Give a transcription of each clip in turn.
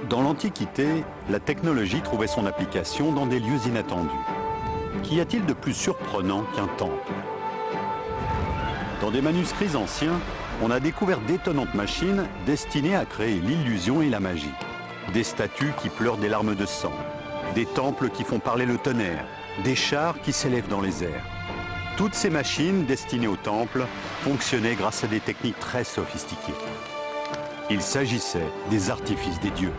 Dans l'Antiquité, la technologie trouvait son application dans des lieux inattendus. Qu'y a-t-il de plus surprenant qu'un temple? Dans des manuscrits anciens, on a découvert d'étonnantes machines destinées à créer l'illusion et la magie. Des statues qui pleurent des larmes de sang, des temples qui font parler le tonnerre, des chars qui s'élèvent dans les airs. Toutes ces machines destinées au temple fonctionnaient grâce à des techniques très sophistiquées. Il s'agissait des artifices des dieux.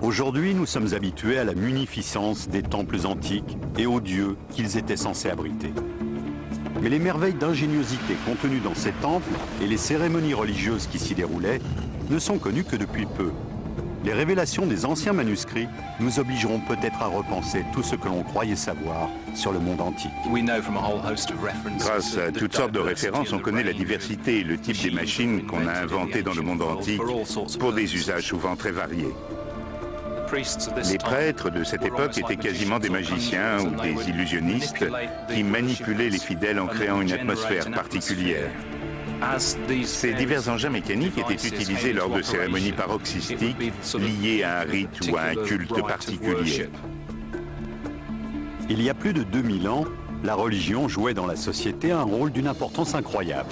Aujourd'hui, nous sommes habitués à la munificence des temples antiques et aux dieux qu'ils étaient censés abriter. Mais les merveilles d'ingéniosité contenues dans ces temples et les cérémonies religieuses qui s'y déroulaient ne sont connues que depuis peu. Les révélations des anciens manuscrits nous obligeront peut-être à repenser tout ce que l'on croyait savoir sur le monde antique. Grâce à toutes sortes de références, on connaît la diversité et le type des machines qu'on a inventées dans le monde antique pour des usages souvent très variés. Les prêtres de cette époque étaient quasiment des magiciens ou des illusionnistes qui manipulaient les fidèles en créant une atmosphère particulière. Ces divers engins mécaniques étaient utilisés lors de cérémonies paroxystiques liées à un rite ou à un culte particulier. Il y a plus de 2000 ans, la religion jouait dans la société un rôle d'une importance incroyable.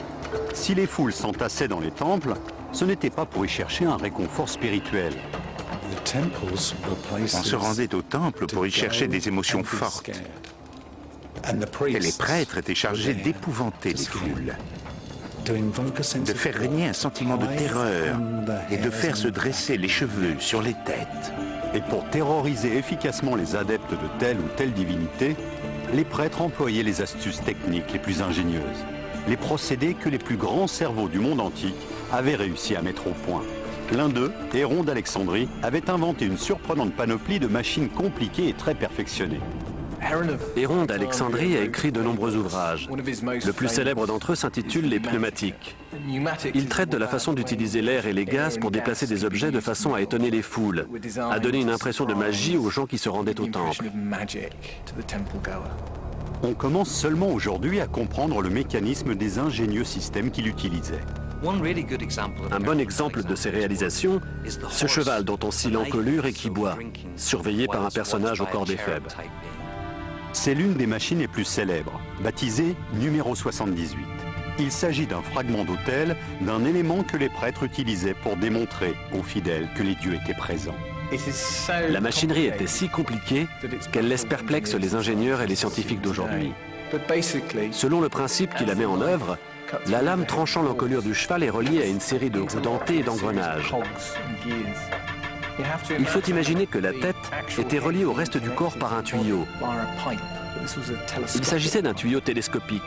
Si les foules s'entassaient dans les temples, ce n'était pas pour y chercher un réconfort spirituel. On se rendait au temple pour y chercher des émotions fortes. Et les prêtres étaient chargés d'épouvanter les foules, de faire régner un sentiment de terreur et de faire se dresser les cheveux sur les têtes. Et pour terroriser efficacement les adeptes de telle ou telle divinité, les prêtres employaient les astuces techniques les plus ingénieuses, les procédés que les plus grands cerveaux du monde antique avaient réussi à mettre au point. L'un d'eux, Héron d'Alexandrie, avait inventé une surprenante panoplie de machines compliquées et très perfectionnées. Héron d'Alexandrie a écrit de nombreux ouvrages. Le plus célèbre d'entre eux s'intitule « Les pneumatiques ». Il traite de la façon d'utiliser l'air et les gaz pour déplacer des objets de façon à étonner les foules, à donner une impression de magie aux gens qui se rendaient au temple. On commence seulement aujourd'hui à comprendre le mécanisme des ingénieux systèmes qu'il utilisait. Un bon exemple de ces réalisations, ce cheval dont on scie l'encolure et qui boit, surveillé par un personnage au corps d'Éphèbe. C'est l'une des machines les plus célèbres, baptisée numéro 78. Il s'agit d'un fragment d'autel, d'un élément que les prêtres utilisaient pour démontrer aux fidèles que les dieux étaient présents. La machinerie était si compliquée qu'elle laisse perplexes les ingénieurs et les scientifiques d'aujourd'hui. Selon le principe qui la met en œuvre, la lame tranchant l'encolure du cheval est reliée à une série de roues dentées et d'engrenages. Il faut imaginer que la tête était reliée au reste du corps par un tuyau. Il s'agissait d'un tuyau télescopique,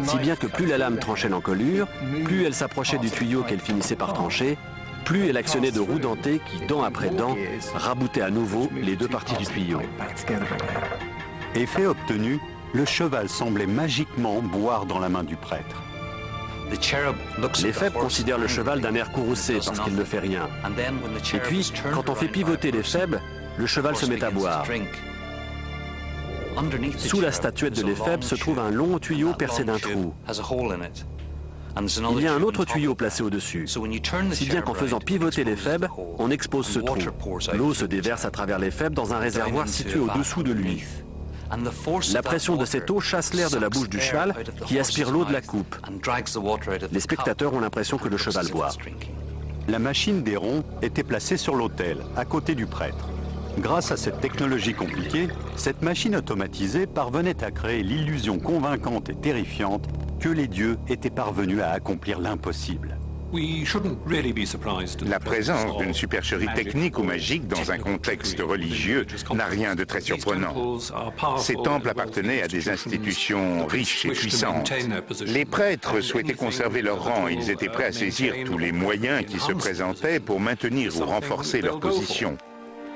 si bien que plus la lame tranchait l'encolure, plus elle s'approchait du tuyau qu'elle finissait par trancher, plus elle actionnait de roues dentées qui, dent après dent, raboutaient à nouveau les deux parties du tuyau. Effet obtenu, le cheval semblait magiquement boire dans la main du prêtre. L'éphèbe considère le cheval d'un air courroucé parce qu'il ne fait rien. Et puis, quand on fait pivoter l'éphèbe, le cheval se met à boire. Sous la statuette de l'éphèbe se trouve un long tuyau percé d'un trou. Il y a un autre tuyau placé au-dessus, si bien qu'en faisant pivoter l'éphèbe, on expose ce trou. L'eau se déverse à travers l'éphèbe dans un réservoir situé au-dessous de lui. La pression de cette eau chasse l'air de la bouche du cheval qui aspire l'eau de la coupe. Les spectateurs ont l'impression que le cheval boit. La machine d'Héron était placée sur l'autel, à côté du prêtre. Grâce à cette technologie compliquée, cette machine automatisée parvenait à créer l'illusion convaincante et terrifiante que les dieux étaient parvenus à accomplir l'impossible. La présence d'une supercherie technique ou magique dans un contexte religieux n'a rien de très surprenant. Ces temples appartenaient à des institutions riches et puissantes. Les prêtres souhaitaient conserver leur rang. Ils étaient prêts à saisir tous les moyens qui se présentaient pour maintenir ou renforcer leur position.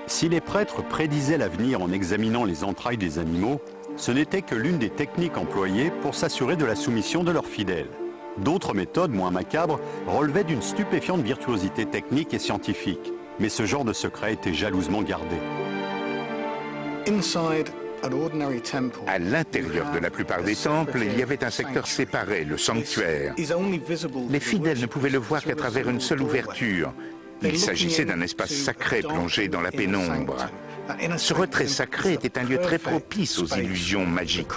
Si les prêtres prédisaient l'avenir en examinant les entrailles des animaux, ce n'était que l'une des techniques employées pour s'assurer de la soumission de leurs fidèles. D'autres méthodes, moins macabres, relevaient d'une stupéfiante virtuosité technique et scientifique. Mais ce genre de secret était jalousement gardé. À l'intérieur de la plupart des temples, il y avait un secteur séparé, le sanctuaire. Les fidèles ne pouvaient le voir qu'à travers une seule ouverture. Il s'agissait d'un espace sacré plongé dans la pénombre. Ce retrait sacré était un lieu très propice aux illusions magiques.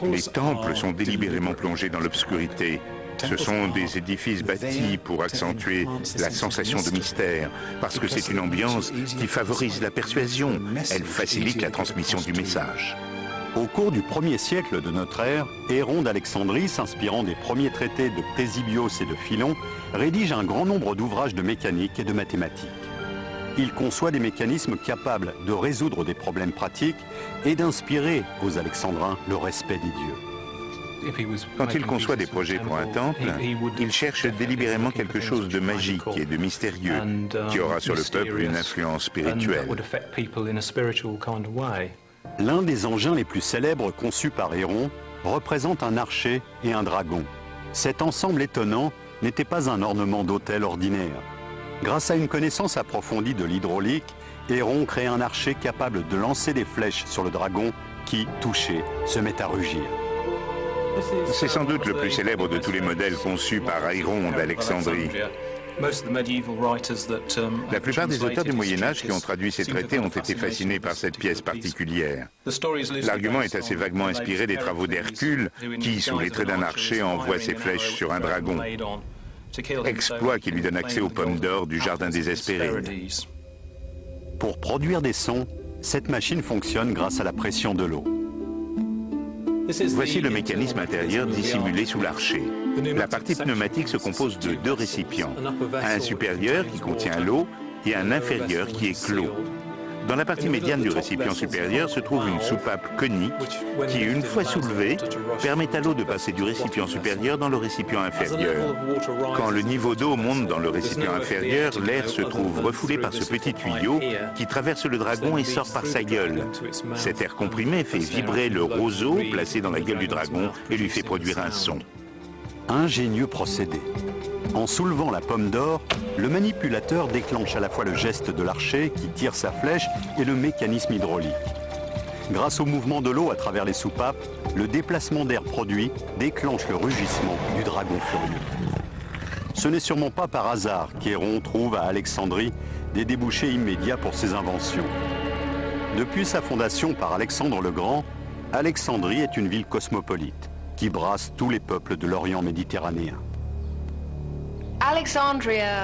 Les temples sont délibérément plongés dans l'obscurité. Ce sont des édifices bâtis pour accentuer la sensation de mystère, parce que c'est une ambiance qui favorise la persuasion. Elle facilite la transmission du message. Au cours du 1er siècle de notre ère, Héron d'Alexandrie, s'inspirant des premiers traités de Ctésibios et de Philon, rédige un grand nombre d'ouvrages de mécanique et de mathématiques. Il conçoit des mécanismes capables de résoudre des problèmes pratiques et d'inspirer aux Alexandrins le respect des dieux. Quand il conçoit des projets pour un temple, il cherche délibérément quelque chose de magique et de mystérieux qui aura sur le peuple une influence spirituelle. L'un des engins les plus célèbres conçus par Héron représente un archer et un dragon. Cet ensemble étonnant n'était pas un ornement d'autel ordinaire. Grâce à une connaissance approfondie de l'hydraulique, Héron crée un archer capable de lancer des flèches sur le dragon qui, touché, se met à rugir. C'est sans doute le plus célèbre de tous les modèles conçus par Héron d'Alexandrie. La plupart des auteurs du Moyen-Âge qui ont traduit ces traités ont été fascinés par cette pièce particulière. L'argument est assez vaguement inspiré des travaux d'Hercule, qui, sous les traits d'un archer, envoie ses flèches sur un dragon. Exploit qui lui donne accès aux pommes d'or du jardin des Hespérides. Pour produire des sons, cette machine fonctionne grâce à la pression de l'eau. Voici le mécanisme intérieur dissimulé sous l'archer. La partie pneumatique se compose de 2 récipients, un supérieur qui contient l'eau et un inférieur qui est clos. Dans la partie médiane du récipient supérieur se trouve une soupape conique qui, une fois soulevée, permet à l'eau de passer du récipient supérieur dans le récipient inférieur. Quand le niveau d'eau monte dans le récipient inférieur, l'air se trouve refoulé par ce petit tuyau qui traverse le dragon et sort par sa gueule. Cet air comprimé fait vibrer le roseau placé dans la gueule du dragon et lui fait produire un son. Ingénieux procédé. En soulevant la pomme d'or, le manipulateur déclenche à la fois le geste de l'archer qui tire sa flèche et le mécanisme hydraulique. Grâce au mouvement de l'eau à travers les soupapes, le déplacement d'air produit déclenche le rugissement du dragon furieux. Ce n'est sûrement pas par hasard qu'Héron trouve à Alexandrie des débouchés immédiats pour ses inventions. Depuis sa fondation par Alexandre le Grand, Alexandrie est une ville cosmopolite qui brasse tous les peuples de l'Orient méditerranéen.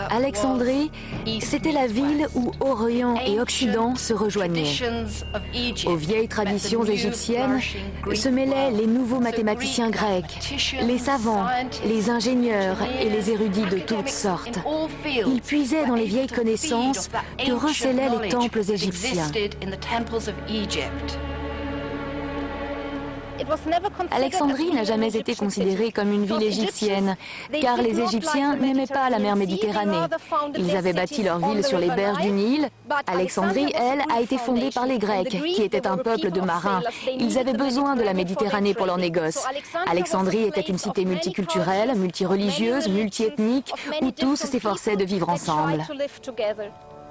Alexandrie, c'était la ville où Orient et Occident se rejoignaient. Aux vieilles traditions égyptiennes se mêlaient les nouveaux mathématiciens grecs, les savants, les ingénieurs et les érudits de toutes sortes. Ils puisaient dans les vieilles connaissances que recélaient les temples égyptiens. Alexandrie n'a jamais été considérée comme une ville égyptienne, car les Égyptiens n'aimaient pas la mer Méditerranée. Ils avaient bâti leur ville sur les berges du Nil. Alexandrie, elle, a été fondée par les Grecs, qui étaient un peuple de marins. Ils avaient besoin de la Méditerranée pour leurs négoces. Alexandrie était une cité multiculturelle, multireligieuse, multiethnique, où tous s'efforçaient de vivre ensemble.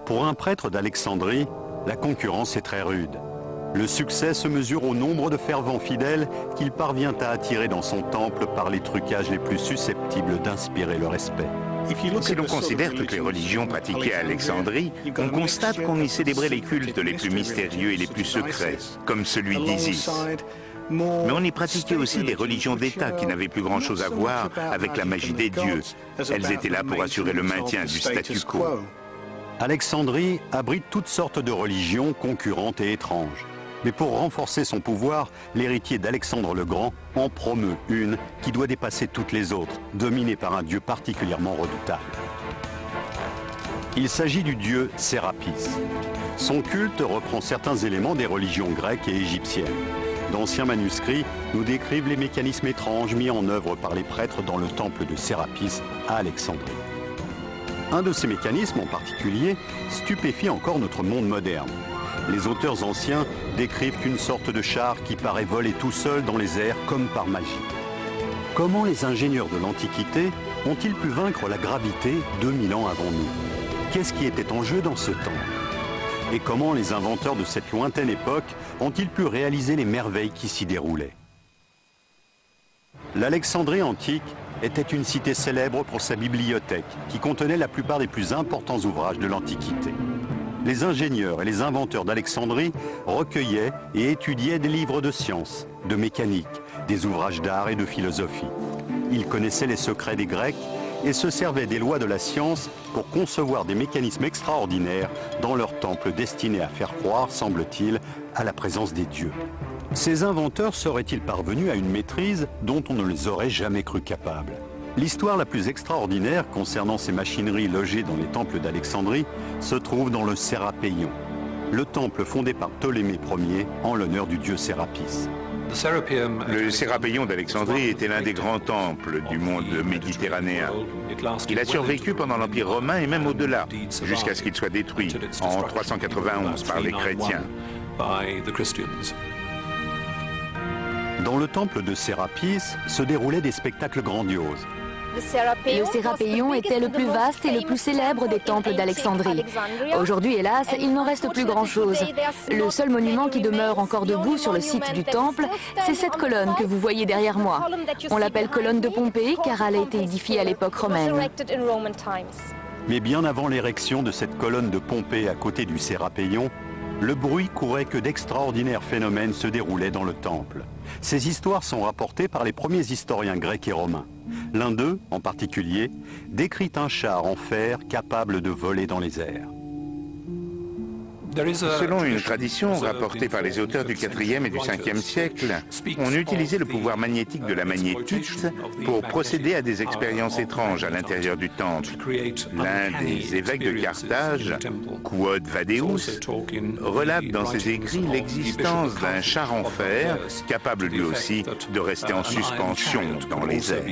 Pour un prêtre d'Alexandrie, la concurrence est très rude. Le succès se mesure au nombre de fervents fidèles qu'il parvient à attirer dans son temple par les trucages les plus susceptibles d'inspirer le respect. Si l'on considère toutes les religions pratiquées à Alexandrie, on constate qu'on y célébrait les cultes les plus mystérieux et les plus secrets, comme celui d'Isis. Mais on y pratiquait aussi des religions d'État qui n'avaient plus grand-chose à voir avec la magie des dieux. Elles étaient là pour assurer le maintien du statu quo. Alexandrie abrite toutes sortes de religions concurrentes et étranges. Mais pour renforcer son pouvoir, l'héritier d'Alexandre le Grand en promeut une qui doit dépasser toutes les autres, dominée par un dieu particulièrement redoutable. Il s'agit du dieu Sérapis. Son culte reprend certains éléments des religions grecques et égyptiennes. D'anciens manuscrits nous décrivent les mécanismes étranges mis en œuvre par les prêtres dans le temple de Sérapis à Alexandrie. Un de ces mécanismes en particulier stupéfie encore notre monde moderne. Les auteurs anciens décrivent une sorte de char qui paraît voler tout seul dans les airs comme par magie. Comment les ingénieurs de l'Antiquité ont-ils pu vaincre la gravité 2000 ans avant nous? Qu'est-ce qui était en jeu dans ce temps? Et comment les inventeurs de cette lointaine époque ont-ils pu réaliser les merveilles qui s'y déroulaient? L'Alexandrie antique était une cité célèbre pour sa bibliothèque, qui contenait la plupart des plus importants ouvrages de l'Antiquité. Les ingénieurs et les inventeurs d'Alexandrie recueillaient et étudiaient des livres de sciences, de mécanique, des ouvrages d'art et de philosophie. Ils connaissaient les secrets des Grecs et se servaient des lois de la science pour concevoir des mécanismes extraordinaires dans leurs temples destinés à faire croire, semble-t-il, à la présence des dieux. Ces inventeurs seraient-ils parvenus à une maîtrise dont on ne les aurait jamais cru capables? L'histoire la plus extraordinaire concernant ces machineries logées dans les temples d'Alexandrie se trouve dans le Sérapéion, le temple fondé par Ptolémée Ier en l'honneur du dieu Sérapis. Le Sérapéion d'Alexandrie était l'un des grands temples du monde méditerranéen. Il a survécu pendant l'Empire romain et même au-delà, jusqu'à ce qu'il soit détruit en 391 par les chrétiens. Dans le temple de Sérapis se déroulaient des spectacles grandioses. Le Sérapéion était le plus vaste et le plus célèbre des temples d'Alexandrie. Aujourd'hui, hélas, il n'en reste plus grand-chose. Le seul monument qui demeure encore debout sur le site du temple, c'est cette colonne que vous voyez derrière moi. On l'appelle colonne de Pompée car elle a été édifiée à l'époque romaine. Mais bien avant l'érection de cette colonne de Pompée à côté du Sérapéion, le bruit courait que d'extraordinaires phénomènes se déroulaient dans le temple. Ces histoires sont rapportées par les premiers historiens grecs et romains. L'un d'eux, en particulier, décrit un char en fer capable de voler dans les airs. Selon une tradition rapportée par les auteurs du IVe et du Ve siècle, on utilisait le pouvoir magnétique de la magnétite pour procéder à des expériences étranges à l'intérieur du temple. L'un des évêques de Carthage, Quod Vadeus, relate dans ses écrits l'existence d'un char en fer capable lui aussi de rester en suspension dans les airs.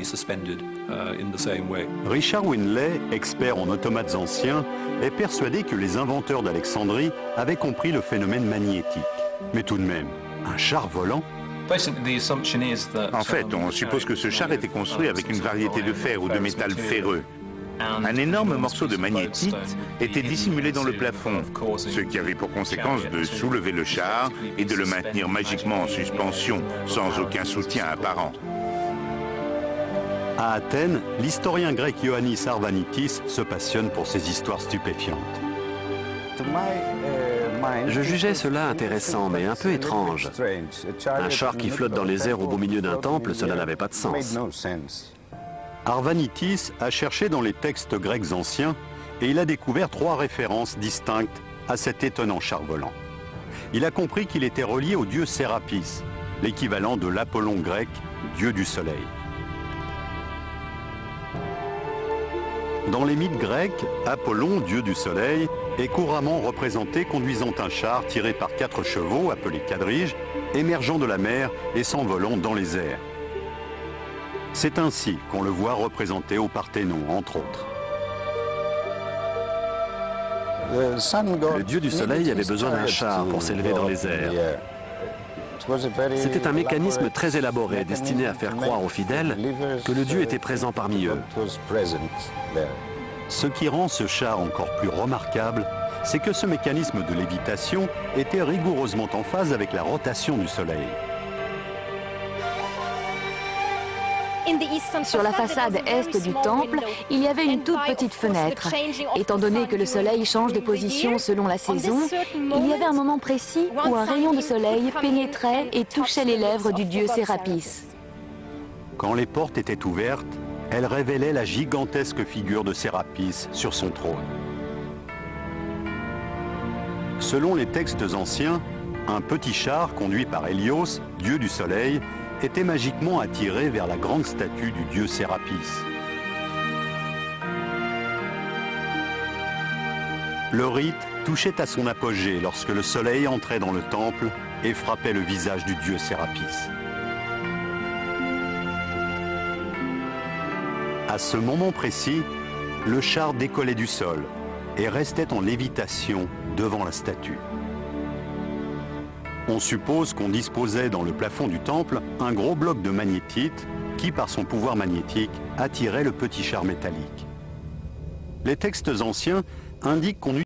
Richard Winley, expert en automates anciens, est persuadé que les inventeurs d'Alexandrie avaient compris le phénomène magnétique. Mais tout de même, un char volant? En fait, on suppose que ce char était construit avec une variété de fer ou de métal ferreux. Un énorme morceau de magnétite était dissimulé dans le plafond, ce qui avait pour conséquence de soulever le char et de le maintenir magiquement en suspension, sans aucun soutien apparent. À Athènes, l'historien grec Ioannis Arvanitis se passionne pour ces histoires stupéfiantes. Je jugeais cela intéressant, mais un peu étrange. Un char qui flotte dans les airs au beau milieu d'un temple, cela n'avait pas de sens. Arvanitis a cherché dans les textes grecs anciens et il a découvert 3 références distinctes à cet étonnant char volant. Il a compris qu'il était relié au dieu Sérapis, l'équivalent de l'Apollon grec, dieu du soleil. Dans les mythes grecs, Apollon, dieu du soleil, est couramment représenté conduisant un char tiré par 4 chevaux, appelé quadrige, émergeant de la mer et s'envolant dans les airs. C'est ainsi qu'on le voit représenté au Parthénon, entre autres. Le dieu du soleil avait besoin d'un char pour s'élever dans les airs. C'était un mécanisme très élaboré destiné à faire croire aux fidèles que le dieu était présent parmi eux. Ce qui rend ce char encore plus remarquable, c'est que ce mécanisme de lévitation était rigoureusement en phase avec la rotation du soleil. Sur la façade est du temple, il y avait une toute petite fenêtre. Étant donné que le soleil change de position selon la saison, il y avait un moment précis où un rayon de soleil pénétrait et touchait les lèvres du dieu Sérapis. Quand les portes étaient ouvertes, elles révélaient la gigantesque figure de Sérapis sur son trône. Selon les textes anciens, un petit char conduit par Hélios, dieu du soleil, était magiquement attiré vers la grande statue du dieu Sérapis. Le rite touchait à son apogée lorsque le soleil entrait dans le temple et frappait le visage du dieu Sérapis. À ce moment précis, le char décollait du sol et restait en lévitation devant la statue. On suppose qu'on disposait dans le plafond du temple un gros bloc de magnétite qui, par son pouvoir magnétique, attirait le petit char métallique. Les textes anciens indiquent qu'on